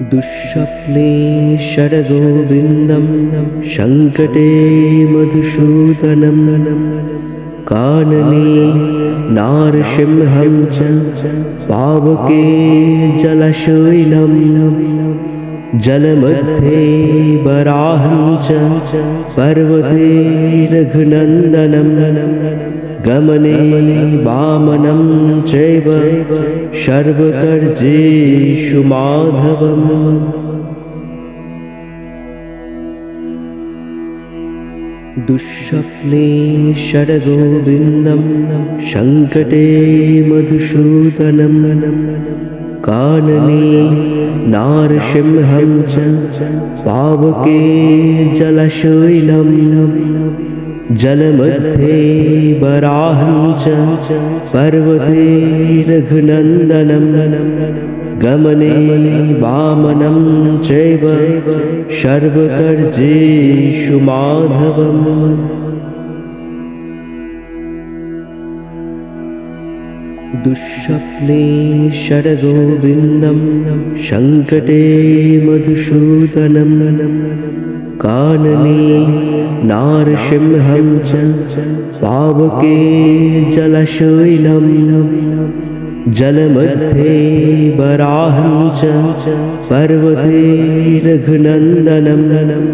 दुःस्वप्ने शरगोविन्दं शङ्कटे मधुसूदनं कानने नारसिंहं च पावके जलशयनं जलमध्ये वराहं च पर्वते रघुनन्दनं गमने वामनं चैव सर्वकर्जेषु माधवम्। दुःस्वप्ने शरगोविन्दं शङ्कटे मधुसूदनं कानने नारसिंहं च पावके जलशयनं जलमध्ये वराहं च पर्वते रघुनन्दनं गमने वामनं चैव सर्वकर्जेषु माधवम्। दुःस्वप्ने शरगोविन्दं शङ्कटे मधुसूदनं कानने नारसिंहं च पावके जलशयनं जलमध्ये वराहं च पर्वते रघुनन्दनं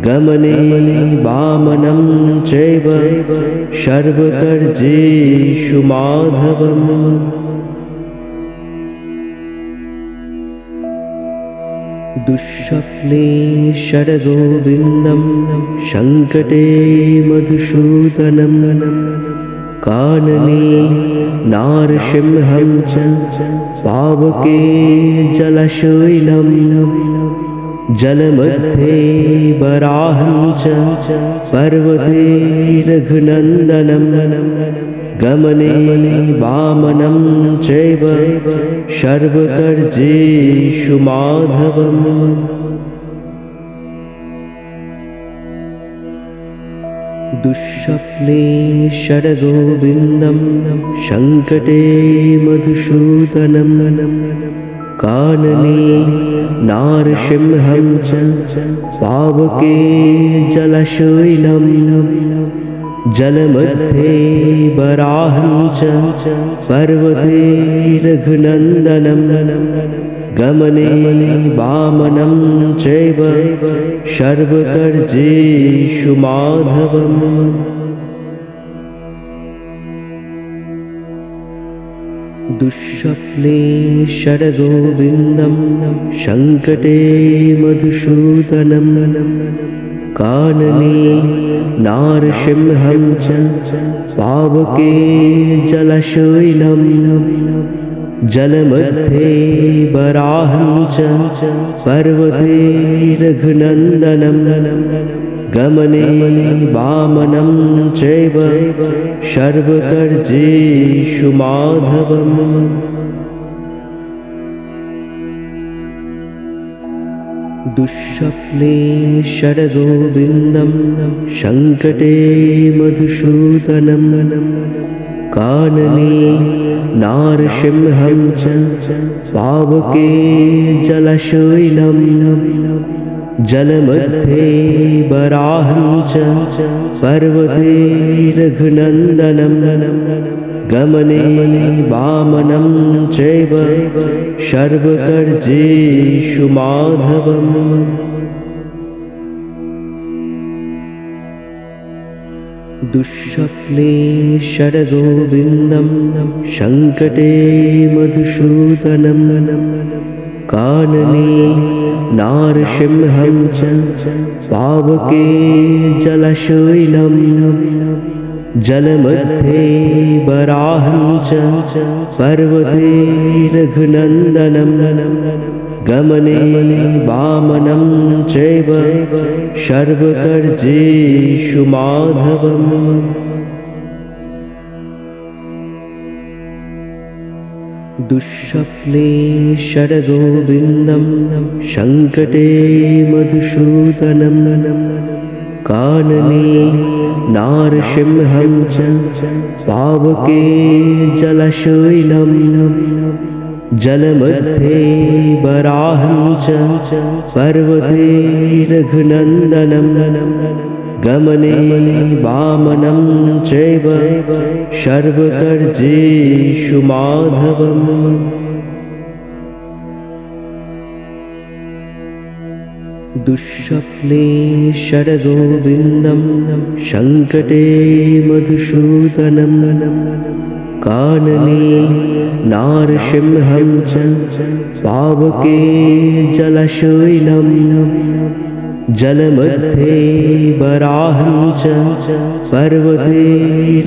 गमने वामनं चैव सर्वकर्जेषु माधवम्। दुःस्वप्ने शरगोविन्दं शङ्कटे मधुसूदनं कानने नारसिंहं च पावके जलशयनं जलमध्ये वराहं च पर्वते रघुनन्दनं गमने वामनं चैव सर्वकर्जेषु माधवम्। दुःस्वप्ने शरगोविन्दं शङ्कटे मधुसूदनं कानने नारसिंहं च पावके जलशयनं जलमध्ये वराहं च पर्वते रघुनन्दनं गमने वामनं चैव सर्वकर्जेषु माधवम्। दुःस्वप्ने शरगोविन्दं शङ्कटे मधुसूदनं कानने नारसिंहं च पावके जलशयनं जलमध्ये वराहं च पर्वते रघुनन्दनं गमने वामनं चैव सर्वकर्जेषु माधवम्। दुःस्वप्ने शरगोविन्दं शङ्कटे मधुसूदनं कानने नारसिंहं च पावके जलशयनं जलमध्ये वराहं च पर्वते रघुनन्दनं गमने वामनं चैव सर्वकर्जेषु माधवम्। दुःस्वप्ने शरगोविन्दं शङ्कटे मधुसूदनं कानने नारसिंहं च पावके जलशयनं जलमध्ये वराहं च पर्वते रघुनन्दनं गमने वामनं चैव सर्वकर्जेषु माधवम्। दुःस्वप्ने शरगोविन्दं शङ्कटे मधुसूदनं कानने नारसिंहं च पावके जलशयनं जलमध्ये वराहं च पर्वते रघुनन्दनं गमने वामनं चैव सर्वकर्जेषु माधवम् दुःस्वप्ने शरगोविन्दं सङ्कटे मधुसूदनं कानने नारसिंहं च पावके जलशयनं जलमध्ये वराहं च पर्वते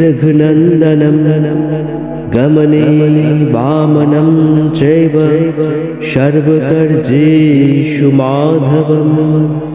रघुनन्दनं गमने वामनं चैव सर्वकर्जेषु माधवम्